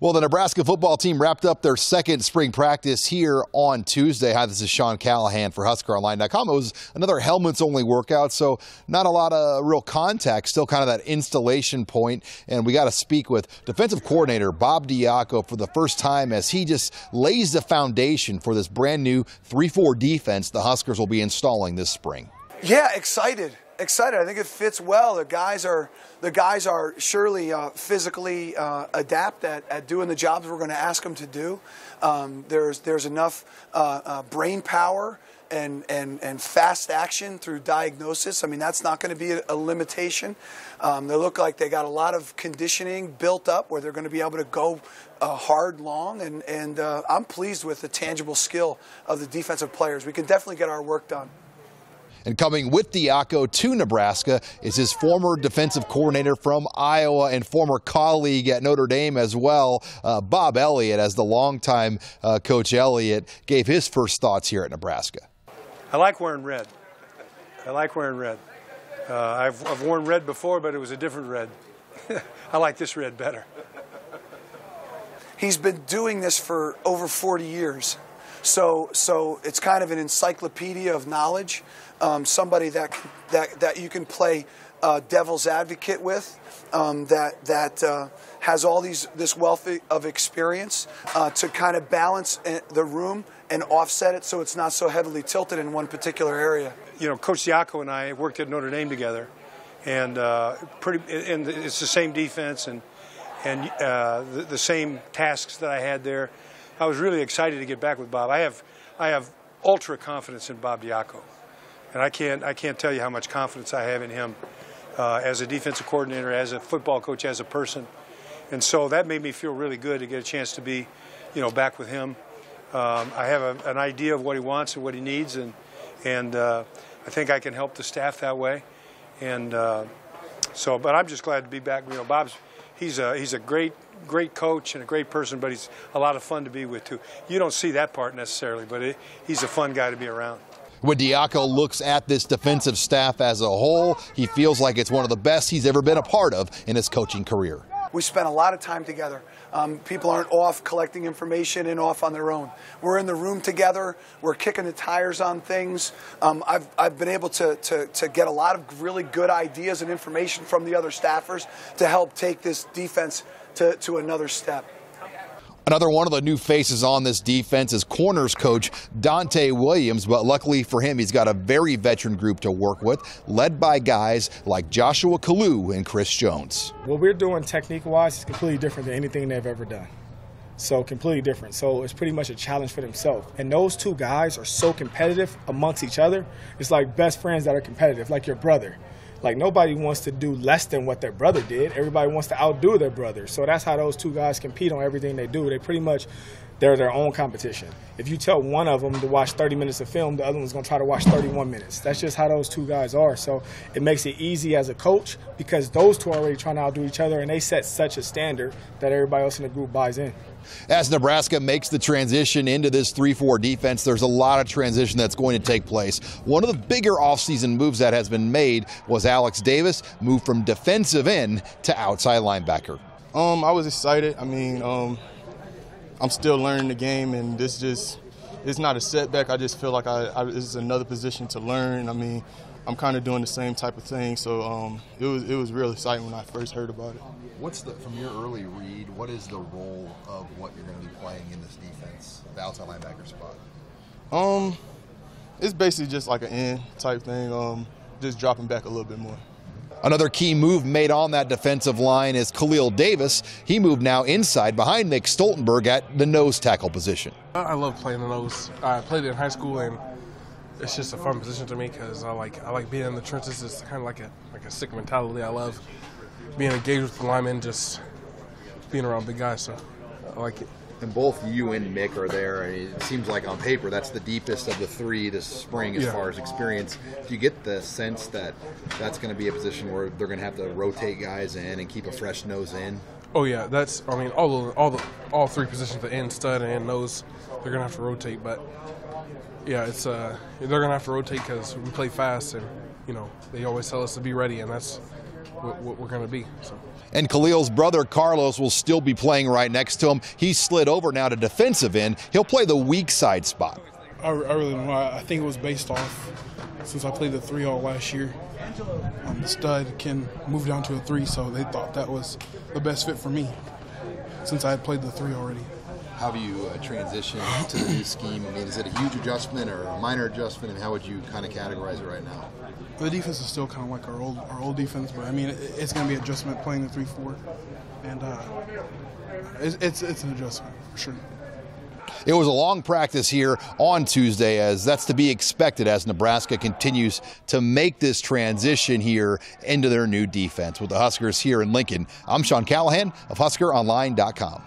Well, the Nebraska football team wrapped up their second spring practice here on Tuesday. Hi, this is Sean Callahan for HuskerOnline.com. It was another helmets-only workout, so not a lot of real contact, still kind of that installation point. And we got to speak with defensive coordinator Bob Diaco for the first time as he just lays the foundation for this brand new 3-4 defense the Huskers will be installing this spring. Yeah, excited. I think it fits well. The guys are surely physically adept at doing the jobs we're going to ask them to do. There's enough brain power and fast action through diagnosis. I mean, that's not going to be a limitation. They look like they got a lot of conditioning built up where they're going to be able to go hard, long, and I'm pleased with the tangible skill of the defensive players. We can definitely get our work done. And coming with Diaco to Nebraska is his former defensive coordinator from Iowa and former colleague at Notre Dame as well, Bob Elliott, as the longtime Coach Elliott gave his first thoughts here at Nebraska. I like wearing red. I've worn red before, but it was a different red. I like this red better. He's been doing this for over 40 years. So it's kind of an encyclopedia of knowledge, somebody that you can play devil's advocate with, that has all this wealth of experience to kind of balance the room and offset it so it's not so heavily tilted in one particular area. You know, Coach Diaco and I worked at Notre Dame together, and it's the same defense and the same tasks that I had there. I was really excited to get back with Bob. I have ultra confidence in Bob Diaco, and I can't tell you how much confidence I have in him as a defensive coordinator, as a football coach, as a person. And so that made me feel really good to get a chance to be, back with him. I have an idea of what he wants and what he needs, and I think I can help the staff that way. And but I'm just glad to be back. He's a great coach and a great person, but he's a lot of fun to be with too. You don't see that part necessarily, but he's a fun guy to be around. When Diaco looks at this defensive staff as a whole, he feels like it's one of the best he's ever been a part of in his coaching career. We spent a lot of time together. People aren't off collecting information and off on their own. We're in the room together. We're kicking the tires on things. I've been able to get a lot of really good ideas and information from the other staffers to help take this defense to another step. Another one of the new faces on this defense is corners coach Dante Williams, but luckily for him, he's got a very veteran group to work with, led by guys like Joshua Kalu and Chris Jones. What we're doing technique-wise is completely different than anything they've ever done. So completely different. So it's pretty much a challenge for themselves. And those two guys are so competitive amongst each other. It's like best friends that are competitive, like your brother. Like, nobody wants to do less than what their brother did. Everybody wants to outdo their brother. So that's how those two guys compete on everything they do. They're their own competition. If you tell one of them to watch 30 minutes of film, the other one's going to try to watch 31 minutes. That's just how those two guys are. So it makes it easy as a coach because those two are already trying to outdo each other, and they set such a standard that everybody else in the group buys in. As Nebraska makes the transition into this 3-4 defense, there's a lot of transition that's going to take place. One of the bigger offseason moves that has been made was Alex Davis moved from defensive end to outside linebacker. I was excited. I mean, I'm still learning the game, and it's not a setback. I just feel like this is another position to learn. I mean, I'm kind of doing the same type of thing, so it was real exciting when I first heard about it. From your early read, what is the role of what you're going to be playing in this defense, the outside linebacker spot? It's basically just like an end type thing, just dropping back a little bit more. Another key move made on that defensive line is Khalil Davis. He moved now inside behind Nick Stoltenberg at the nose tackle position. I love playing the nose. I played it in high school, and it's just a fun position to me because I like being in the trenches. It's kind of like a sick mentality. I love being engaged with the linemen, just being around big guys, so I like it. And both you and Nick are there. It seems like on paper that's the deepest of the three this spring as far as experience. Do you get the sense that that's going to be a position where they're going to have to rotate guys in and keep a fresh nose in? Oh yeah, all three positions, the end, stud, and nose, they're going to have to rotate. But yeah, they're going to have to rotate because we play fast, and they always tell us to be ready, and that's what we're going to be. So. And Khalil's brother Carlos will still be playing right next to him. He's slid over now to defensive end. He'll play the weak side spot. I really don't know. I think it was based off, since I played the 3 all last year, the stud can move down to a 3, so they thought that was the best fit for me since I had played the 3 already. How do you transition to the new scheme? I mean, is it a huge adjustment or a minor adjustment, and how would you kind of categorize it right now? The defense is still kind of like our old defense, but I mean, it's going to be adjustment playing the 3-4, and it's an adjustment for sure. It was a long practice here on Tuesday, as that's to be expected as Nebraska continues to make this transition here into their new defense. With the Huskers here in Lincoln, I'm Sean Callahan of HuskerOnline.com.